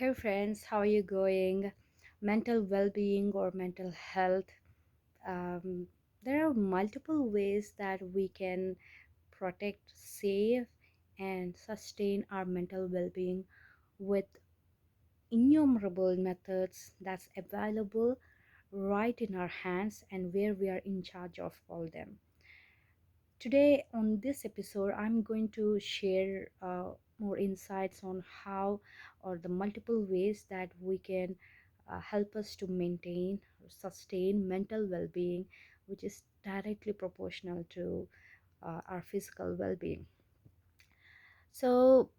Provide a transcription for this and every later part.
Hey friends, how are you going? Mental well-being or mental health. Um, there are multiple ways that we can protect, save, and sustain our mental well-being with innumerable methods that's available right in our hands and where we are in charge of all them. Today, on this episode, I'm going to share more insights on how or the multiple ways that we can help us to maintain or sustain mental well being, which is directly proportional to our physical well being. So,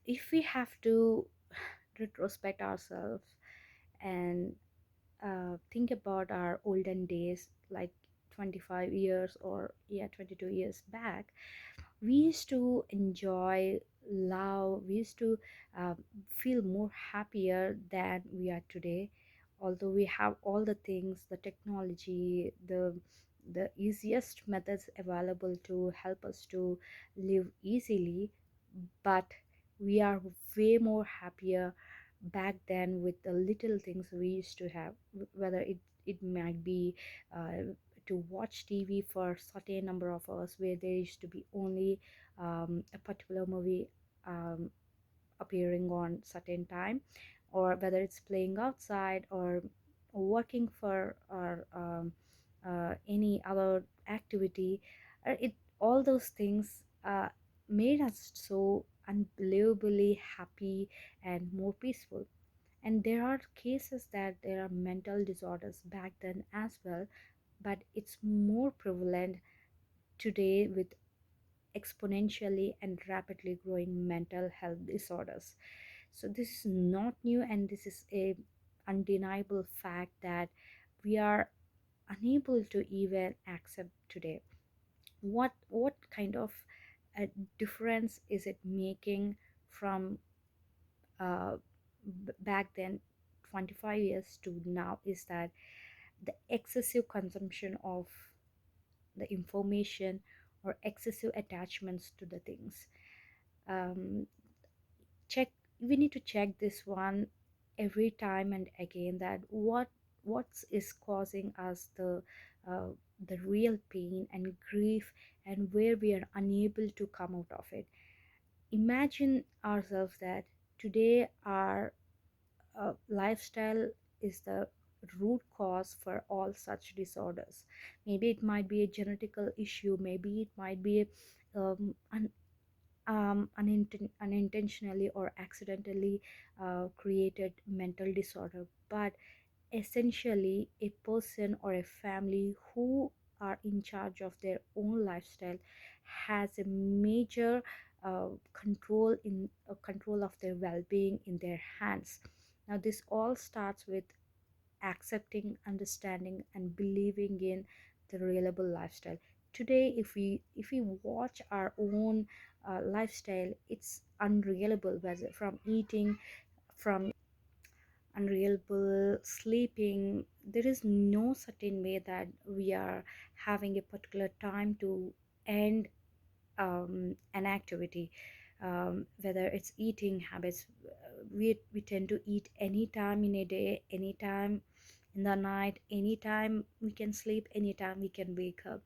if we have to retrospect ourselves and think about our olden days, like 25 years or 22 years back, we used to enjoy love, we used to feel more happier than we are today, although we have all the things, the technology, the easiest methods available to help us to live easily, but we are way more happier back then with the little things we used to have, whether it might be to watch TV for certain number of hours where there used to be only a particular movie um, appearing on certain time, or whether it's playing outside or working for or any other activity. It all those things made us so unbelievably happy and more peaceful. And there are cases that there are mental disorders back then as well, but it's more prevalent today with exponentially and rapidly growing mental health disorders. So this is not new, and this is a undeniable fact that we are unable to even accept today. What kind of a difference is it making from uh, back then 25 years to now is that the excessive consumption of the information or excessive attachments to the things. um, check We need to check this one every time and again, that what is causing us uh, the real pain and grief, and where we are unable to come out of it. Imagine ourselves that today our lifestyle is the root cause for all such disorders. Maybe it might be a genetical issue, maybe it might be an unintentionally or accidentally created mental disorder, but essentially a person or a family who are in charge of their own lifestyle has a major control of their well-being in their hands. Now this all starts with accepting, understanding, and believing in the reliable lifestyle. Today, if we watch our own lifestyle, it's unreliable, whether from eating, from unreliable sleeping. There is no certain way that we are having a particular time to end an activity, whether it's eating habits. We tend to eat anytime in a day, anytime in the night, anytime we can sleep, anytime we can wake up.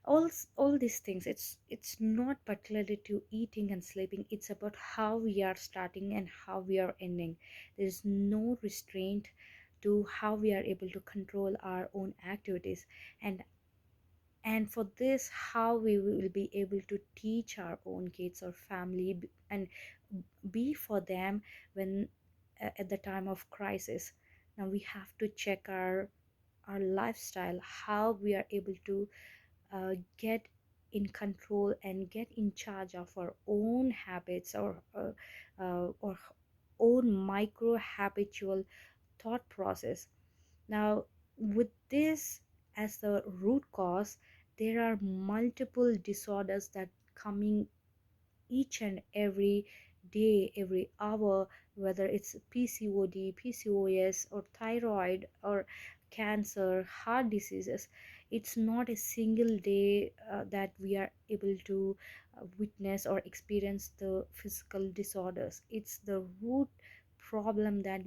All these things, it's not particularly to eating and sleeping, it's about how we are starting and how we are ending. There's no restraint to how we are able to control our own activities. And for this, how we will be able to teach our own kids or family and be for them when at the time of crisis. Now we have to check our lifestyle, how we are able to get in control and get in charge of our own habits, or own micro habitual thought process. Now, with this as the root cause, there are multiple disorders that coming each and every day, every hour, whether it's PCOD, PCOS, or thyroid, or cancer, heart diseases. It's not a single day that we are able to witness or experience the physical disorders. It's the root problem that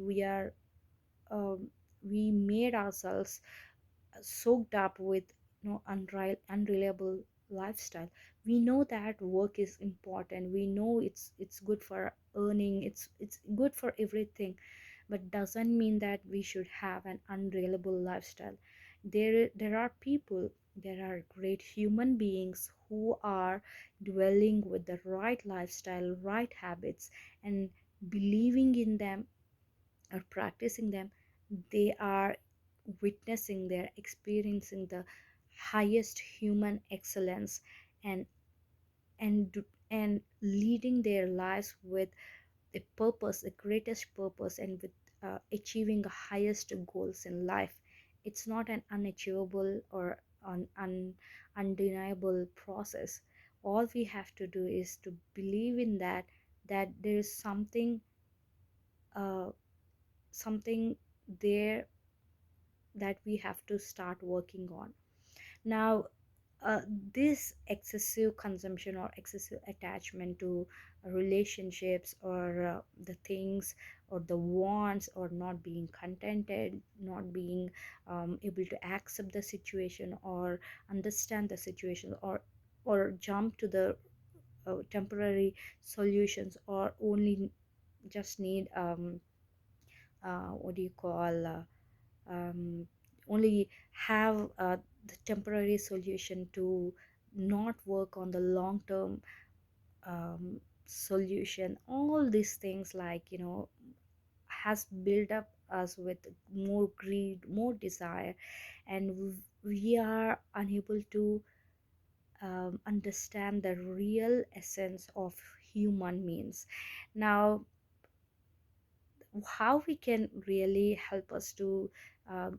um, we made ourselves soaked up with unreliable lifestyle. We know that work is important, we know it's good for earning, it's good for everything, but doesn't mean that we should have an unreliable lifestyle. There are people, there are great human beings who are dwelling with the right lifestyle, right habits, and believing in them or practicing them. They are witnessing, they're experiencing the highest human excellence, and and leading their lives with a purpose, the greatest purpose, and with achieving the highest goals in life. It's not an unachievable or undeniable process. All we have to do is to believe in that, that there is uh, something there that we have to start working on. Now, uh, this excessive consumption or excessive attachment to relationships or the things or the wants, or not being contented, not being able to accept the situation or understand the situation, or jump to the temporary solutions, or only just need what do you call only have the temporary solution to not work on the long term solution. All these things, like, has built up us with more greed, more desire, and we are unable to understand the real essence of human means. Now, how we can really help us to um,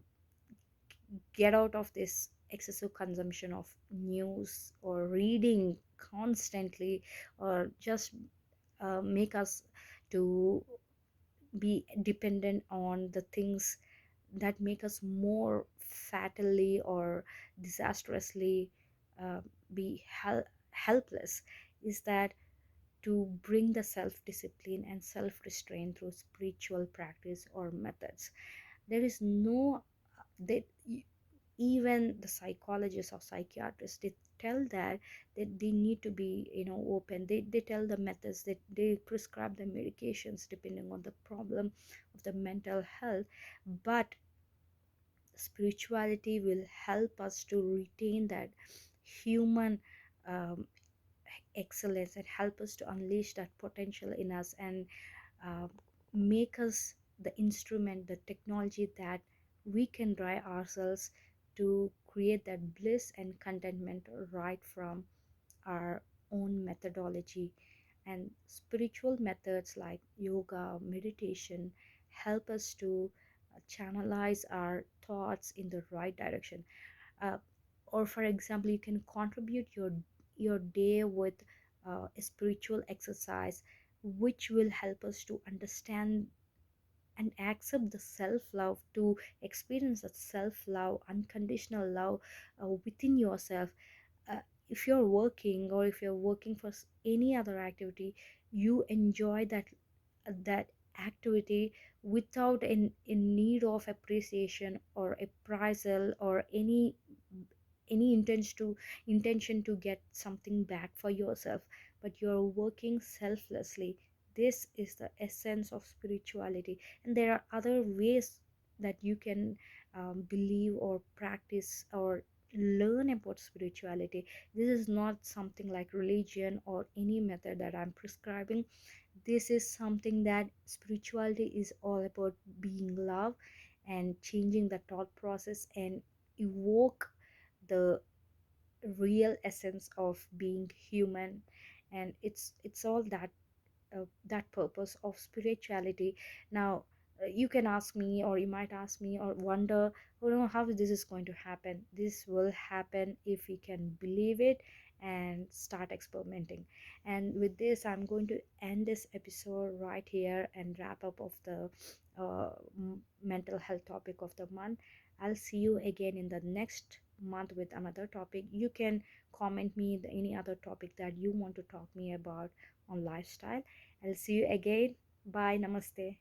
get out of this excessive consumption of news or reading constantly, or just make us to be dependent on the things that make us more fatally or disastrously uh, be helpless, is that to bring the self discipline and self restraint through spiritual practice or methods. There is no that even the psychologists or psychiatrists, they tell that they need to be, open. They tell the methods, that they prescribe the medications depending on the problem of the mental health. But spirituality will help us to retain that human um, excellence, and help us to unleash that potential in us, and uh, make us the instrument, the technology that we can drive ourselves to create that bliss and contentment right from our own methodology. And spiritual methods like yoga, meditation help us to channelize our thoughts in the right direction. uh, or for example, you can contribute your day with a spiritual exercise, which will help us to understand and accept the self love, to experience that self love, unconditional love within yourself. uh, if you're working, or if you're working for any other activity, you enjoy that activity without in need of appreciation or appraisal, or any intention to get something back for yourself, but you're working selflessly. This is the essence of spirituality. And there are other ways that you can believe or practice or learn about spirituality. This is not something like religion or any method that I'm prescribing. This is something that spirituality is all about: being love and changing the thought process, and evoke the real essence of being human. And it's all that purpose of spirituality. Now, you can ask me, or you might ask me, or wonder, oh no, how this is going to happen. This will happen if we can believe it and start experimenting. And with this, I'm going to end this episode right here and wrap up of the mental health topic of the month. I'll see you again in the next month with another topic. You can comment me any other topic that you want to talk me about on lifestyle. I'll see you again. Bye. Namaste.